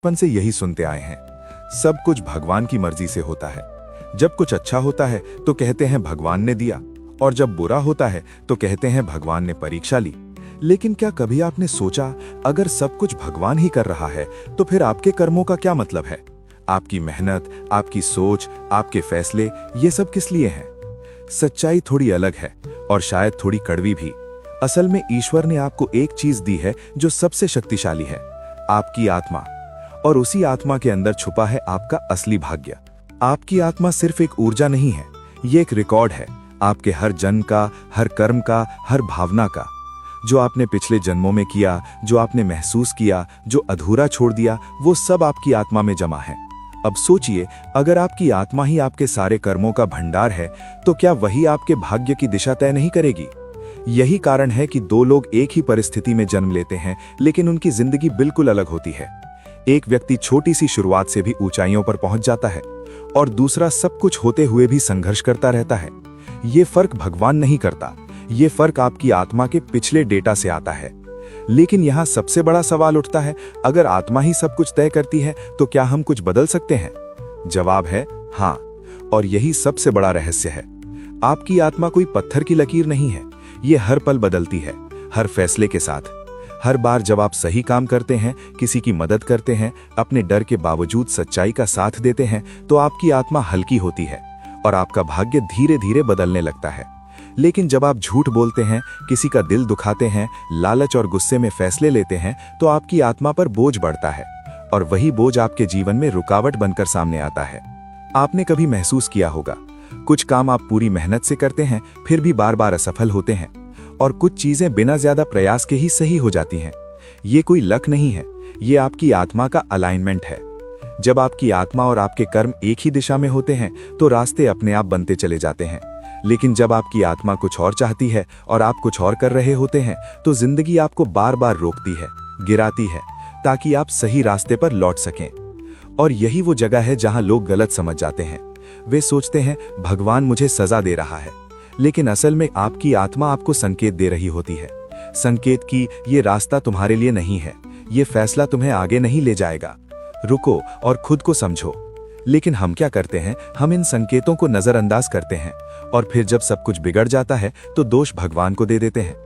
बचपन से यही सुनते आए हैं, सब कुछ भगवान की मर्जी से होता है। जब कुछ अच्छा होता है तो कहते हैं भगवान ने दिया, और जब बुरा होता है तो कहते हैं भगवान ने परीक्षा ली। लेकिन क्या कभी आपने सोचा, अगर सब कुछ भगवान ही कर रहा है तो फिर आपके कर्मों का क्या मतलब है? आपकी मेहनत, आपकी सोच, आपके फैसले, ये सब किस लिए हैं? सच्चाई थोड़ी अलग है और शायद थोड़ी कड़वी भी। असल में ईश्वर ने आपको एक चीज दी है जो सबसे शक्तिशाली है, आपकी आत्मा। और उसी आत्मा के अंदर छुपा है आपका असली भाग्य। आपकी आत्मा सिर्फ एक ऊर्जा नहीं है, ये एक रिकॉर्ड है आपके हर जन्म का, हर कर्म का, हर भावना का। जो आपने पिछले जन्मों में किया, जो आपने महसूस किया, जो अधूरा छोड़ दिया, वो सब आपकी आत्मा में जमा है। अब सोचिए, अगर आपकी आत्मा ही आपके सारे कर्मों का भंडार है तो क्या वही आपके भाग्य की दिशा तय नहीं करेगी? यही कारण है कि दो लोग एक ही परिस्थिति में जन्म लेते हैं, लेकिन उनकी जिंदगी बिल्कुल अलग होती है। एक व्यक्ति छोटी सी शुरुआत से भी ऊंचाइयों पर पहुंच जाता है और दूसरा सब कुछ होते हुए भी संघर्ष करता रहता है। ये फर्क भगवान नहीं करता, ये फर्क आपकी आत्मा के पिछले डेटा से आता है। लेकिन यहाँ सबसे बड़ा सवाल उठता है, अगर आत्मा ही सब कुछ तय करती है तो क्या हम कुछ बदल सकते हैं? जवाब है हाँ, और यही सबसे बड़ा रहस्य है। आपकी आत्मा कोई पत्थर की लकीर नहीं है, ये हर पल बदलती है, हर फैसले के साथ। हर बार जब आप सही काम करते हैं, किसी की मदद करते हैं, अपने डर के बावजूद सच्चाई का साथ देते हैं, तो आपकी आत्मा हल्की होती है और आपका भाग्य धीरे धीरे बदलने लगता है। लेकिन जब आप झूठ बोलते हैं, किसी का दिल दुखाते हैं, लालच और गुस्से में फैसले लेते हैं, तो आपकी आत्मा पर बोझ बढ़ता है और वही बोझ आपके जीवन में रुकावट बनकर सामने आता है। आपने कभी महसूस किया होगा, कुछ काम आप पूरी मेहनत से करते हैं, फिर भी बार बार असफल होते हैं, और कुछ चीजें बिना ज्यादा प्रयास के ही सही हो जाती हैं। ये कोई लक नहीं है, ये आपकी आत्मा का अलाइनमेंट है। जब आपकी आत्मा और आपके कर्म एक ही दिशा में होते हैं तो रास्ते अपने आप बनते चले जाते हैं। लेकिन जब आपकी आत्मा कुछ और चाहती है और आप कुछ और कर रहे होते हैं तो जिंदगी आपको बार बार रोकती है, गिराती है, ताकि आप सही रास्ते पर लौट सकें। और यही वो जगह है जहां लोग गलत समझ जाते हैं। वे सोचते हैं भगवान मुझे सजा दे रहा है, लेकिन असल में आपकी आत्मा आपको संकेत दे रही होती है। संकेत कि ये रास्ता तुम्हारे लिए नहीं है, ये फैसला तुम्हें आगे नहीं ले जाएगा, रुको और खुद को समझो। लेकिन हम क्या करते हैं, हम इन संकेतों को नजरअंदाज करते हैं और फिर जब सब कुछ बिगड़ जाता है तो दोष भगवान को दे देते हैं।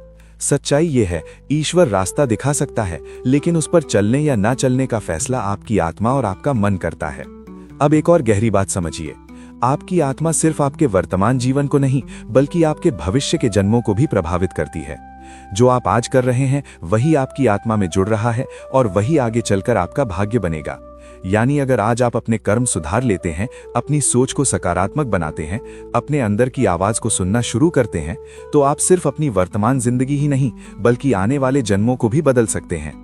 सच्चाई ये है, ईश्वर रास्ता दिखा सकता है, लेकिन उस पर चलने या ना चलने का फैसला आपकी आत्मा और आपका मन करता है। अब एक और गहरी बात समझिए, आपकी आत्मा सिर्फ आपके वर्तमान जीवन को नहीं, बल्कि आपके भविष्य के जन्मों को भी प्रभावित करती है। जो आप आज कर रहे हैं वही आपकी आत्मा में जुड़ रहा है और वही आगे चलकर आपका भाग्य बनेगा। यानी अगर आज आप अपने कर्म सुधार लेते हैं, अपनी सोच को सकारात्मक बनाते हैं, अपने अंदर की आवाज को सुनना शुरू करते हैं, तो आप सिर्फ अपनी वर्तमान जिंदगी ही नहीं, बल्कि आने वाले जन्मों को भी बदल सकते हैं।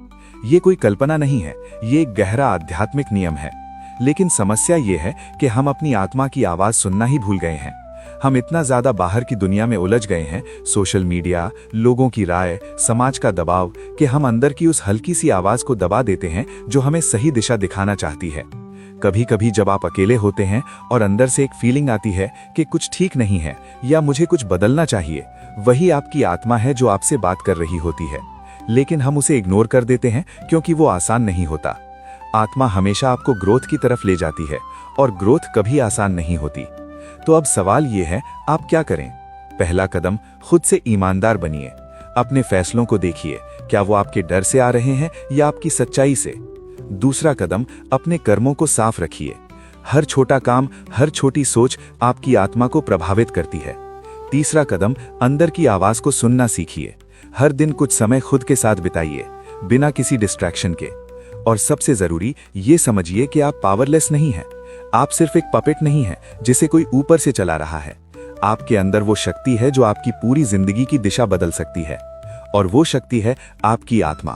ये कोई कल्पना नहीं है, ये एक गहरा आध्यात्मिक नियम है। लेकिन समस्या ये है कि हम अपनी आत्मा की आवाज सुनना ही भूल गए हैं। हम इतना ज्यादा बाहर की दुनिया में उलझ गए हैं, सोशल मीडिया, लोगों की राय, समाज का दबाव, कि हम अंदर की उस हल्की सी आवाज को दबा देते हैं जो हमें सही दिशा दिखाना चाहती है। कभी कभी जब आप अकेले होते हैं और अंदर से एक फीलिंग आती है कि कुछ ठीक नहीं है या मुझे कुछ बदलना चाहिए, वही आपकी आत्मा है जो आपसे बात कर रही होती है। लेकिन हम उसे इग्नोर कर देते हैं क्योंकि वो आसान नहीं होता। आत्मा हमेशा आपको ग्रोथ की तरफ ले जाती है और ग्रोथ कभी आसान नहीं होती। तो अब सवाल ये है, आप क्या करें? पहला कदम, खुद से ईमानदार बनिए। अपने फैसलों को देखिए, क्या वो आपके डर से आ रहे हैं या आपकी सच्चाई से? दूसरा कदम, अपने कर्मों को साफ रखिए। हर छोटा काम, हर छोटी सोच आपकी आत्मा को प्रभावित करती है। तीसरा कदम, अंदर की आवाज को सुनना सीखिए। हर दिन कुछ समय खुद के साथ बिताइए, बिना किसी डिस्ट्रैक्शन के। और सबसे जरूरी, ये समझिए कि आप पावरलेस नहीं हैं। आप सिर्फ एक पपेट नहीं हैं जिसे कोई ऊपर से चला रहा है। आपके अंदर वो शक्ति है जो आपकी पूरी जिंदगी की दिशा बदल सकती है, और वो शक्ति है आपकी आत्मा।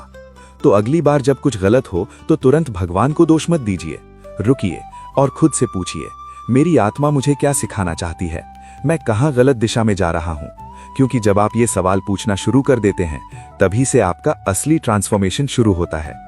तो अगली बार जब कुछ गलत हो तो तुरंत भगवान को दोष मत दीजिए। रुकिए और खुद से पूछिए, मेरी आत्मा मुझे क्या सिखाना चाहती है? मैं कहाँ गलत दिशा में जा रहा हूँ? क्योंकि जब आप ये सवाल पूछना शुरू कर देते हैं, तभी से आपका असली ट्रांसफॉर्मेशन शुरू होता है।